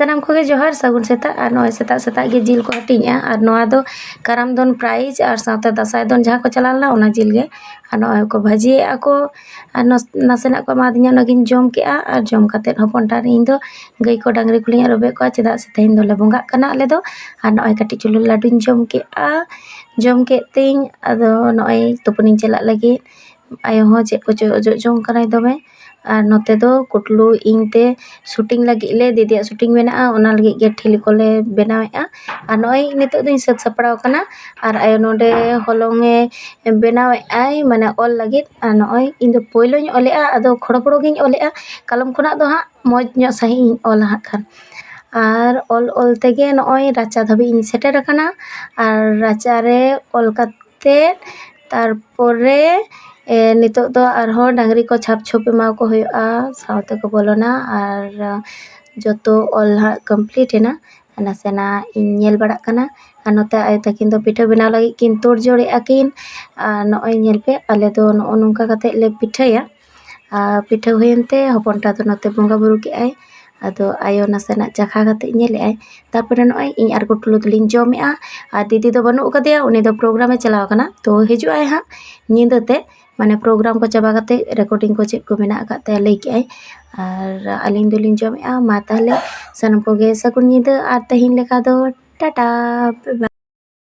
ᱥᱟᱱᱟᱢ ᱠᱚᱜᱮ ᱡᱚᱦᱟᱨ ᱥᱟᱹᱜᱩᱱ ᱥᱮᱛᱟᱜ ᱟᱨ ᱱᱚᱜᱼᱚᱭ ᱥᱮᱛᱟᱜ ᱥᱮᱛᱟᱜ ᱜᱮ ᱡᱤᱞ ᱠᱚ ᱦᱟᱹᱴᱤᱧᱮᱜᱼᱟ ᱟᱨ ᱱᱚᱣᱟ ᱫᱚ ᱠᱟᱨᱟᱢ ᱫᱚᱱ ᱯᱨᱟᱭᱤᱡ ᱟᱨ ᱥᱟᱶᱛᱮ ᱫᱟᱸᱥᱟᱭ ᱫᱚᱱ ᱡᱟᱦᱟᱸ ᱠᱚ ᱪᱟᱞᱟᱣ ᱞᱮᱱᱟ ᱚᱱᱟ ᱡᱤᱞ ᱜᱮ ᱟᱨ ᱱᱚᱜᱼᱚᱭ ᱠᱚ ᱵᱷᱟᱹᱡᱤᱭᱮᱜᱼᱟ ᱠᱚ ᱟᱨ ᱱᱟᱥᱮᱱᱟᱜ ᱠᱚ ᱮᱢᱟᱫᱤᱧᱟ ᱚᱱᱟᱜᱤᱧ ᱡᱚᱢ ᱠᱮᱜᱼᱟ ᱟᱨ ᱡᱚᱢ ᱠᱟᱛᱮᱫ ᱦᱚᱯᱚᱱ ᱴᱟᱜ ᱤᱧ ᱫᱚ ᱜᱟᱹᱭ ᱠᱚ ᱰᱟᱝᱨᱤ ᱠᱚᱞᱤᱧ ᱟᱹᱨᱩᱵᱮᱫ ᱠᱚᱣᱟ ᱪᱮᱫᱟᱜ ᱥᱮ ᱛᱮᱦᱮᱧ ᱫᱚᱞᱮ ᱵᱚᱸᱜᱟᱜ ᱠᱟᱱᱟ ᱟᱞᱮ ᱫᱚ ᱟᱨ ᱱᱚᱜᱼᱚᱭ ᱠᱟᱹᱴᱤᱡ ᱪᱩᱞᱩᱝ ᱞᱟᱹᱰᱩᱧ ᱡᱚᱢ ᱠᱮᱜᱼᱟ ᱡᱚᱢ ᱠᱮᱫ ᱛᱤᱧ ᱟᱫᱚ ᱱᱚᱜᱼᱚᱭ ᱛᱩᱯᱩᱱᱤᱧ ᱪᱟᱞᱟᱜ ᱞᱟᱹᱜᱤᱫ ᱟᱭᱳ ᱦᱚᱸ ᱪᱮᱫ ᱠᱚᱪᱚ ᱚᱡᱚᱜ ᱡᱚᱝ ᱠᱟᱱᱟᱭ ᱫᱚᱢᱮ ᱟᱨ ᱱᱚᱛᱮ ᱫᱚ ᱠᱩᱴᱞᱩ ᱤᱧ ᱛᱮ ᱥᱩᱴᱤᱝ ᱞᱟᱹᱜᱤᱫ ᱞᱮ ᱫᱤᱫᱤᱭᱟᱜ ᱥᱩᱴᱤᱝ ᱢᱮᱱᱟᱜᱼᱟ ᱚᱱᱟ ᱞᱟᱹᱜᱤᱫ ᱜᱮ ᱴᱷᱤᱞᱤ ᱠᱚᱞᱮ ᱵᱮᱱᱟᱣᱮᱜᱼᱟ ᱟᱨ ᱱᱚᱜᱼᱚᱭ ᱱᱤᱛᱚᱜ ᱫᱚᱧ ᱥᱟᱹᱛ ᱥᱟᱯᱲᱟᱣ ᱠᱟᱱᱟ ᱟᱨ ᱟᱭᱳ ᱱᱚᱰᱮ ᱦᱚᱞᱚᱝᱮ ᱵᱮᱱᱟᱣᱮᱜᱼᱟᱭ ᱢᱟᱱᱮ ᱚᱞ ᱞᱟᱹᱜᱤᱫ ᱟᱨ ᱱᱚᱜᱼᱚᱭ ᱤᱧ ᱫᱚ ᱯᱳᱭᱞᱳᱧ ᱚᱞᱮᱜᱼᱟ ᱟᱫᱚ ᱠᱷᱚᱲᱚ ᱠᱷᱚᱲᱚ ᱜᱤᱧ ᱚᱞᱮᱜᱼᱟ ᱠᱟᱞᱚᱢ ᱠᱷᱚᱱᱟᱜ ᱫᱚ ᱦᱟᱸᱜ ᱢᱚᱡᱽ ᱧᱚᱜ ᱥᱟᱺᱦᱤᱡ ᱤᱧ ᱚᱞᱟ ᱦᱟᱸᱜ ᱠᱷᱟᱱ ᱟᱨ ᱚᱞ ᱛᱮᱜᱮ ᱱᱚᱜᱼᱚᱭ ᱨᱟᱪᱟ ᱫᱷᱟᱹᱵᱤᱡ ᱤᱧ ᱥᱮᱴᱮᱨ ᱟᱠᱟᱱᱟ ᱟᱨ ᱨᱟᱪᱟᱨᱮ ᱚᱞ ᱠᱟᱛᱮᱫ ᱛᱟᱨᱯᱚᱨᱮ ᱱᱤᱛᱚᱜ ᱫᱚ ᱟᱨᱦᱚᱸ ᱰᱟᱝᱨᱤ ko ᱪᱷᱟᱯ ᱪᱷᱚᱯ ᱮᱢᱟ ko ᱦᱩᱭᱩᱜᱼᱟ ᱥᱟᱶᱛᱮ ᱠᱚ ᱵᱚᱞᱚᱱᱟ ᱟᱨ ᱡᱚᱛᱚ ᱚᱞ ᱦᱟᱸᱜ ᱠᱚᱢᱯᱞᱤᱴ ᱮᱱᱟ ᱱᱟᱥᱮᱱᱟᱜ ᱤᱧ ᱧᱮᱞ ᱵᱟᱲᱟᱜ ᱠᱟᱱᱟ ᱟᱨ ᱱᱚᱛᱮ ᱟᱭᱳ ᱛᱟᱹᱠᱤᱱ ᱫᱚ ᱯᱤᱴᱷᱟᱹ ᱵᱮᱱᱟᱣ ᱞᱟᱹᱜᱤᱫ ᱠᱤᱱ ᱛᱳᱲ ᱡᱳᱲᱮᱜᱼᱟ ᱠᱤᱱ ᱟᱨ ᱱᱚᱜᱼᱚᱭ ᱧᱮᱞ ᱯᱮ ᱟᱞᱮ ᱫᱚ ᱱᱚᱜᱼᱚ ᱱᱚᱝᱠᱟ ᱠᱟᱛᱮᱫ ᱞᱮ ᱯᱤᱴᱷᱟᱹᱭᱟ ᱟᱨ ᱯᱤᱴᱷᱟᱹ ᱦᱩᱭᱮᱱ ᱛᱮ ᱦᱚᱯᱚᱱᱴᱟ ᱫᱚ ᱱᱚᱛᱮ ᱵᱚᱸᱜᱟ ᱵᱩᱨᱩ ᱠᱮᱜᱼᱟᱭ ᱟᱫᱚ ᱟᱭᱳ ᱱᱟᱥᱮᱱᱟᱜ ᱪᱟᱠᱷᱟ ᱠᱟᱛᱮᱫ ᱧᱮᱞᱮᱜᱼᱟᱭ ᱛᱟᱨᱯᱚᱨᱮ ᱱᱚᱜᱼᱚᱭ ᱤᱧ ᱟᱨ ᱠᱩᱴᱞᱩ ᱫᱚᱞᱤᱧ ᱡᱚᱢᱮᱜᱼᱟ ᱟᱨ ᱫᱤᱫᱤ ᱫᱚ ᱵᱟᱹᱱᱩᱜ ᱠᱟᱫᱮᱭᱟ ᱩᱱᱤ ᱫᱚ ᱯᱨᱳᱜᱨᱟᱢᱮ ᱪᱟᱞᱟᱣ ᱠᱟᱱᱟ ᱛᱚ ᱦᱤᱡᱩᱜ ᱟᱭ ᱦᱟᱸᱜ ᱧᱤᱫᱟᱹ ᱛᱮ ᱢᱟᱱᱮ ᱯᱨᱳᱜᱨᱟᱢ ᱠᱚ ᱪᱟᱵᱟ ᱠᱟᱛᱮᱫ ᱨᱮᱠᱚᱨᱰᱤᱝ ko ᱪᱮᱫ ᱠᱚ ᱢᱮᱱᱟᱜ ᱟᱠᱟᱫ ᱛᱟᱭᱟ ᱞᱟᱹᱭ ᱠᱮᱜᱼᱟᱭ ᱟᱨ ᱟᱹᱞᱤᱧ ᱫᱚᱞᱤᱧ ᱡᱚᱢᱮᱜᱼᱟ ᱢᱟ ᱛᱟᱦᱚᱞᱮ ᱥᱟᱱᱟᱢ ᱠᱚᱜᱮ ᱥᱟᱹᱜᱩᱱ ᱧᱤᱫᱟᱹ ᱟᱨ ᱛᱮᱦᱮᱧ ᱞᱮᱠᱟ ᱫᱚ ᱴᱟᱴᱟ